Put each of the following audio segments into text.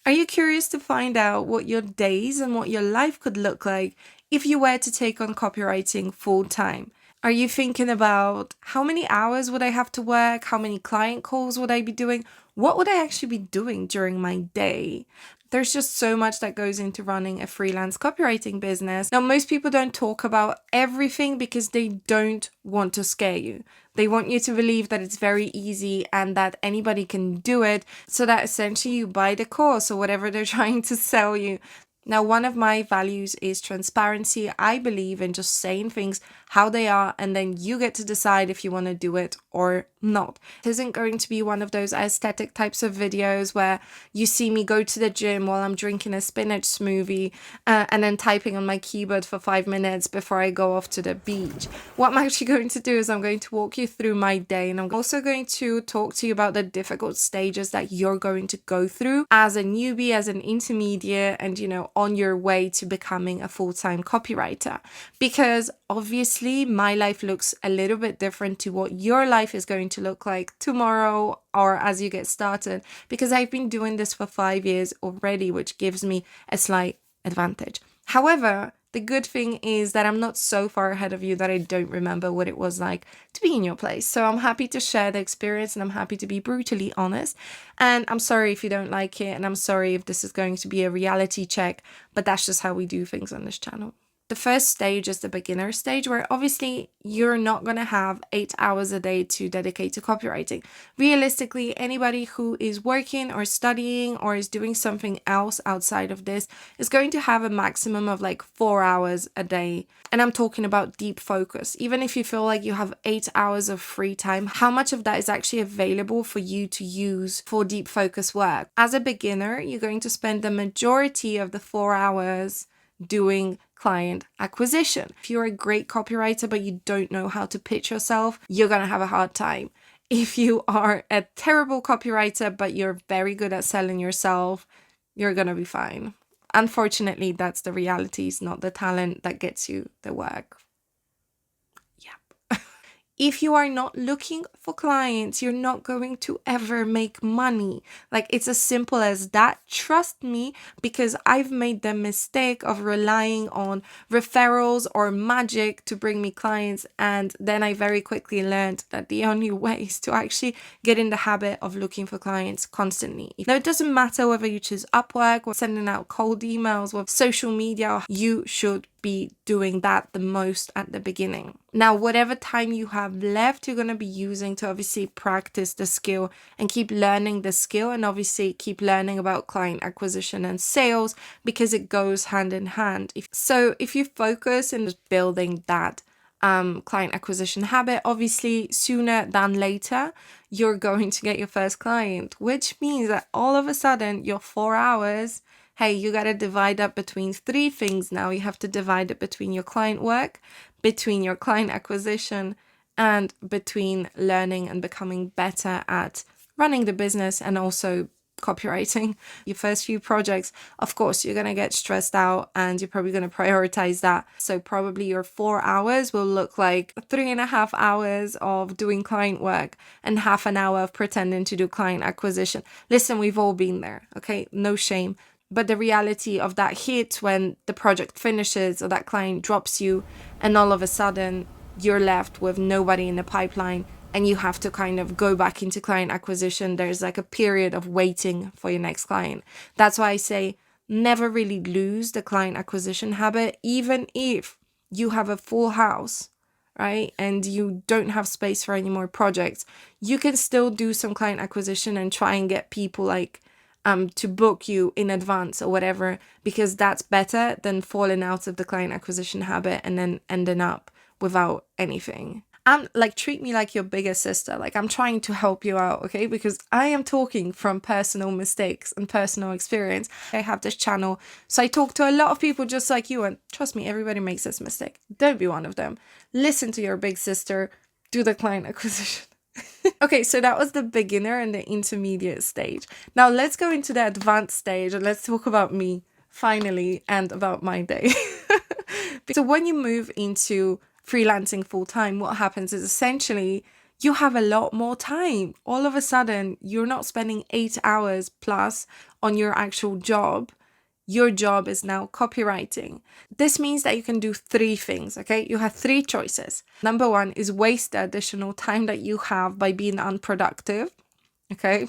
Are you curious to find out what your days and what your life could look like if you were to take on copywriting full time? Are you thinking about how many hours would I have to work? How many client calls would I be doing? What would I actually be doing during my day? There's just so much that goes into running a freelance copywriting business. Now, most people don't talk about everything because they don't want to scare you. They want you to believe that it's very easy and that anybody can do it, so that essentially you buy the course or whatever they're trying to sell you. Now, one of my values is transparency. I believe in just saying things how they are, and then you get to decide if you want to do it or not. It isn't going to be one of those aesthetic types of videos where you see me go to the gym while I'm drinking a spinach smoothie and then typing on my keyboard for 5 minutes before I go off to the beach. What I'm actually going to do is I'm going to walk you through my day, and I'm also going to talk to you about the difficult stages that you're going to go through as a newbie, as an intermediate, and on your way to becoming a full-time copywriter. Because obviously my life looks a little bit different to what your life is going to look like tomorrow or as you get started, because I've been doing this for 5 years already, which gives me a slight advantage. However, the good thing is that I'm not so far ahead of you that I don't remember what it was like to be in your place. So I'm happy to share the experience, and I'm happy to be brutally honest. And I'm sorry if you don't like it, and I'm sorry if this is going to be a reality check, but that's just how we do things on this channel. The first stage is the beginner stage, where obviously you're not going to have 8 hours a day to dedicate to copywriting. Realistically, anybody who is working or studying or is doing something else outside of this is going to have a maximum of like 4 hours a day. And I'm talking about deep focus. Even if you feel like you have 8 hours of free time, how much of that is actually available for you to use for deep focus work? As a beginner, you're going to spend the majority of the 4 hours doing client acquisition. If you're a great copywriter but you don't know how to pitch yourself, you're going to have a hard time. If you are a terrible copywriter but you're very good at selling yourself, you're going to be fine. Unfortunately, that's the reality. It's not the talent that gets you the work. If you are not looking for clients, you're not going to ever make money. Like, it's as simple as that. Trust me, because I've made the mistake of relying on referrals or magic to bring me clients. And then I very quickly learned that the only way is to actually get in the habit of looking for clients constantly. Now, it doesn't matter whether you choose Upwork or sending out cold emails or social media, you should be doing that the most at the beginning. Now, whatever time you have left, you're going to be using to obviously practice the skill and keep learning the skill, and obviously keep learning about client acquisition and sales, because it goes hand in hand. If you focus in building that client acquisition habit, obviously sooner than later, you're going to get your first client, which means that all of a sudden your 4 hours, hey, you got to divide up between 3 things now. You have to divide it between your client work, between your client acquisition, and between learning and becoming better at running the business and also copywriting. Your first few projects, of course, you're going to get stressed out and you're probably going to prioritize that. So probably your 4 hours will look like 3.5 hours of doing client work and half an hour of pretending to do client acquisition. Listen, we've all been there, okay? No shame. But the reality of that hit when the project finishes or that client drops you, and all of a sudden you're left with nobody in the pipeline and you have to kind of go back into client acquisition. There's like a period of waiting for your next client. That's why I say never really lose the client acquisition habit, even if you have a full house, right? And you don't have space for any more projects. You can still do some client acquisition and try and get people like to book you in advance or whatever, because that's better than falling out of the client acquisition habit and then ending up without anything. And like, treat me like your bigger sister. Like, I'm trying to help you out, okay? Because I am talking from personal mistakes and personal experience. I have this channel, so I talk to a lot of people just like you, and trust me, everybody makes this mistake. Don't be one of them. Listen to your big sister, do the client acquisition. Okay, so that was the beginner and the intermediate stage. Now let's go into the advanced stage and let's talk about me finally and about my day. So when you move into freelancing full time, what happens is essentially you have a lot more time. All of a sudden, you're not spending 8 hours plus on your actual job. Your job is now copywriting. This means that you can do three things, okay? You have three choices. Number one is waste the additional time that you have by being unproductive, okay?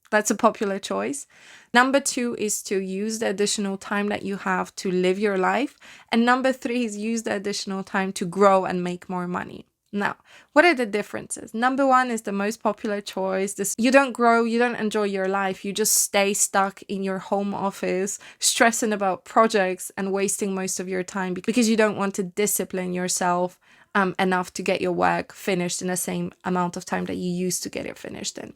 That's a popular choice. Number two is to use the additional time that you have to live your life. And number three is use the additional time to grow and make more money. Now, what are the differences? Number one is the most popular choice. You don't grow, you don't enjoy your life. You just stay stuck in your home office, stressing about projects and wasting most of your time because you don't want to discipline yourself enough to get your work finished in the same amount of time that you used to get it finished in.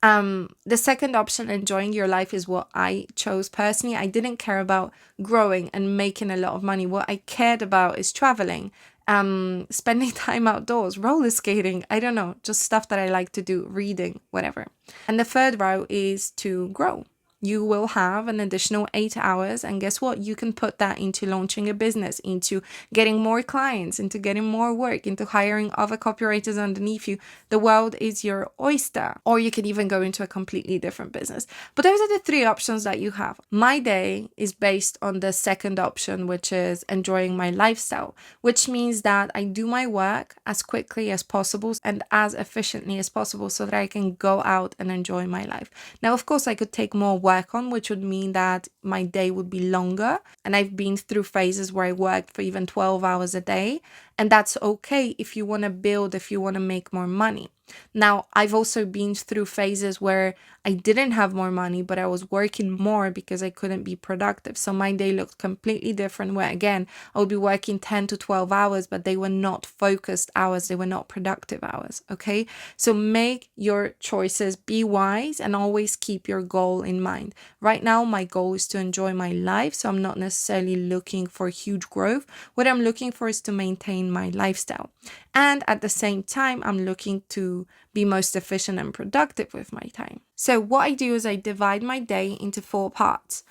The second option, enjoying your life, is what I chose personally. I didn't care about growing and making a lot of money. What I cared about is traveling, spending time outdoors, roller skating, I don't know, just stuff that I like to do, reading, whatever. And the third route is to grow. You will have an additional 8 hours, and guess what? You can put that into launching a business, into getting more clients, into getting more work, into hiring other copywriters underneath you. The world is your oyster. Or you can even go into a completely different business. But those are the three options that you have. My day is based on the second option, which is enjoying my lifestyle, which means that I do my work as quickly as possible and as efficiently as possible so that I can go out and enjoy my life. Now, of course, I could take more work on, which would mean that my day would be longer. And I've been through phases where I worked for even 12 hours a day. And that's okay if you want to build, if you want to make more money. Now, I've also been through phases where I didn't have more money, but I was working more because I couldn't be productive. So my day looked completely different, where again, I would be working 10 to 12 hours, but they were not focused hours. They were not productive hours. Okay. So make your choices, be wise, and always keep your goal in mind. Right now, my goal is to enjoy my life. So I'm not necessarily looking for huge growth. What I'm looking for is to maintain my lifestyle. And at the same time, I'm looking to be most efficient and productive with my time. So what I do is I divide my day into 4 parts.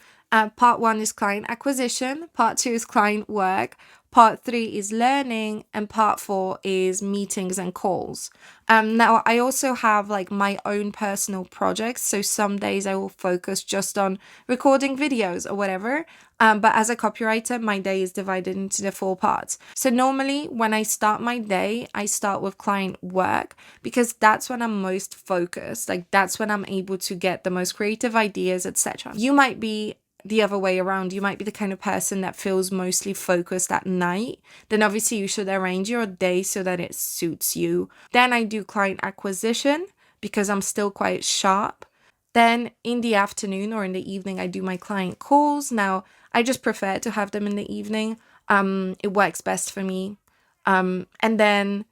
Part 1 is client acquisition, part 2 is client work, part 3 is learning, and part 4 is meetings and calls. Now, I also have like my own personal projects. So some days I will focus just on recording videos or whatever. But as a copywriter, my day is divided into the 4 parts. So normally when I start my day, I start with client work because that's when I'm most focused. Like that's when I'm able to get the most creative ideas, etc. You might be the other way around. You might be the kind of person that feels mostly focused at night. Then obviously you should arrange your day so that it suits you. Then I do client acquisition because I'm still quite sharp. Then in the afternoon or in the evening, I do my client calls. Now, I just prefer to have them in the evening. It works best for me. And then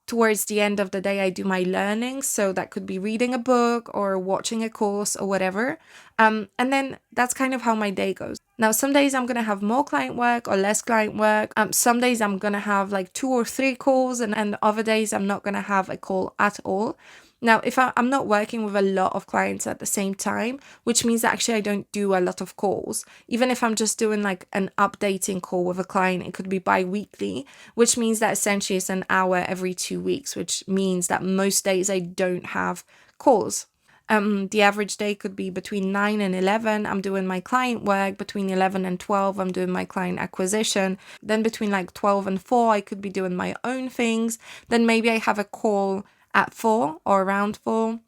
towards the end of the day, I do my learning. So that could be reading a book or watching a course or whatever. And then that's kind of how my day goes. Now, some days I'm going to have more client work or less client work. Some days I'm going to have like 2 or 3 calls and other days I'm not going to have a call at all. Now, if I'm not working with a lot of clients at the same time, which means that actually I don't do a lot of calls. Even if I'm just doing like an updating call with a client, it could be bi-weekly, which means that essentially it's an hour every 2 weeks, which means that most days I don't have calls. The average day could be between 9 and 11. I'm doing my client work. Between 11 and 12, I'm doing my client acquisition. Then between like 12 and 4, I could be doing my own things. Then maybe I have a call at 4 or around 4.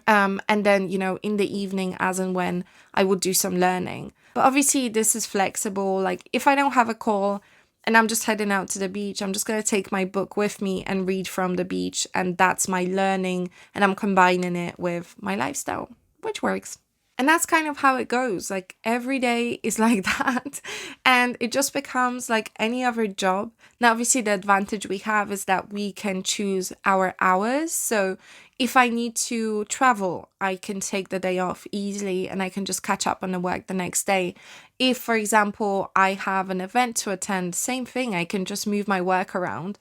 And then, in the evening, as and when, I would do some learning. But obviously, this is flexible. Like, if I don't have a call and I'm just heading out to the beach, I'm just going to take my book with me and read from the beach. And that's my learning. And I'm combining it with my lifestyle, which works. And that's kind of how it goes. Like every day is like that. And it just becomes like any other job. Now, obviously, the advantage we have is that we can choose our hours. So If I need to travel, I can take the day off easily and I can just catch up on the work the next day. If, for example, I have an event to attend, same thing, I can just move my work around.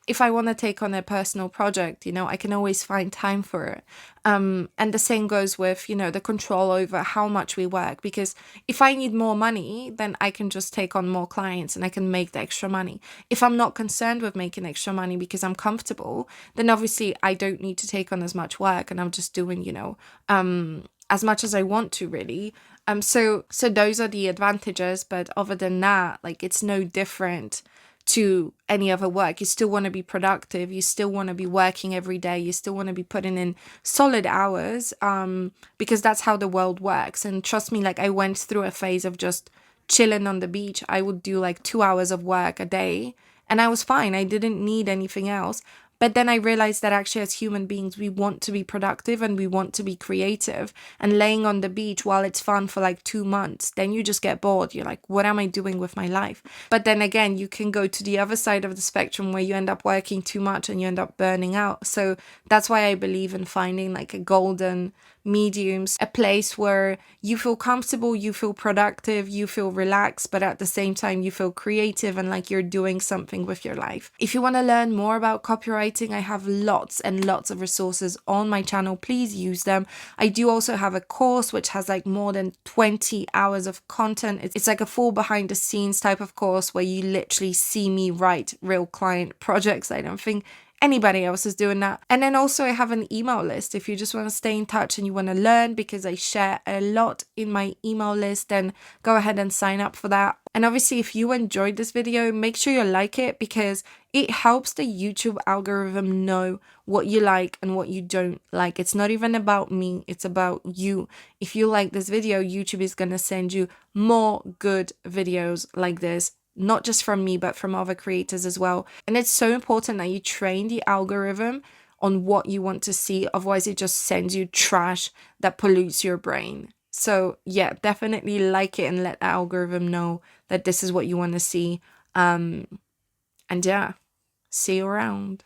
If I want to take on a personal project, I can always find time for it. And the same goes with, the control over how much we work. Because if I need more money, then I can just take on more clients and I can make the extra money. If I'm not concerned with making extra money because I'm comfortable, then obviously I don't need to take on as much work and I'm just doing, as much as I want to, really. So those are the advantages, but other than that, like, it's no different to any other work. You still want to be productive, you still want to be working every day, you still want to be putting in solid hours, because that's how the world works. And trust me, like, I went through a phase of just chilling on the beach. I would do like 2 hours of work a day and I was fine. I didn't need anything else. But then I realized that actually, as human beings, we want to be productive and we want to be creative. And laying on the beach, while it's fun for like 2 months, then you just get bored. You're like, what am I doing with my life? But then again, you can go to the other side of the spectrum where you end up working too much and you end up burning out. So that's why I believe in finding like a golden mediums, a place where you feel comfortable, you feel productive, you feel relaxed, but at the same time you feel creative and like you're doing something with your life. If you want to learn more about copywriting, I have lots and lots of resources on my channel. Please use them. I do also have a course which has like more than 20 hours of content. It's like a full behind the scenes type of course where you literally see me write real client projects. I don't think anybody else is doing that. And then also I have an email list. If you just want to stay in touch and you want to learn, because I share a lot in my email list, then go ahead and sign up for that. And obviously, if you enjoyed this video, make sure you like it, because it helps the YouTube algorithm know what you like and what you don't like. It's not even about me, it's about you. If you like this video, YouTube is going to send you more good videos like this, not just from me, but from other creators as well. And it's so important that you train the algorithm on what you want to see. Otherwise, it just sends you trash that pollutes your brain. So yeah, definitely like it and let the algorithm know that this is what you want to see. And yeah, see you around.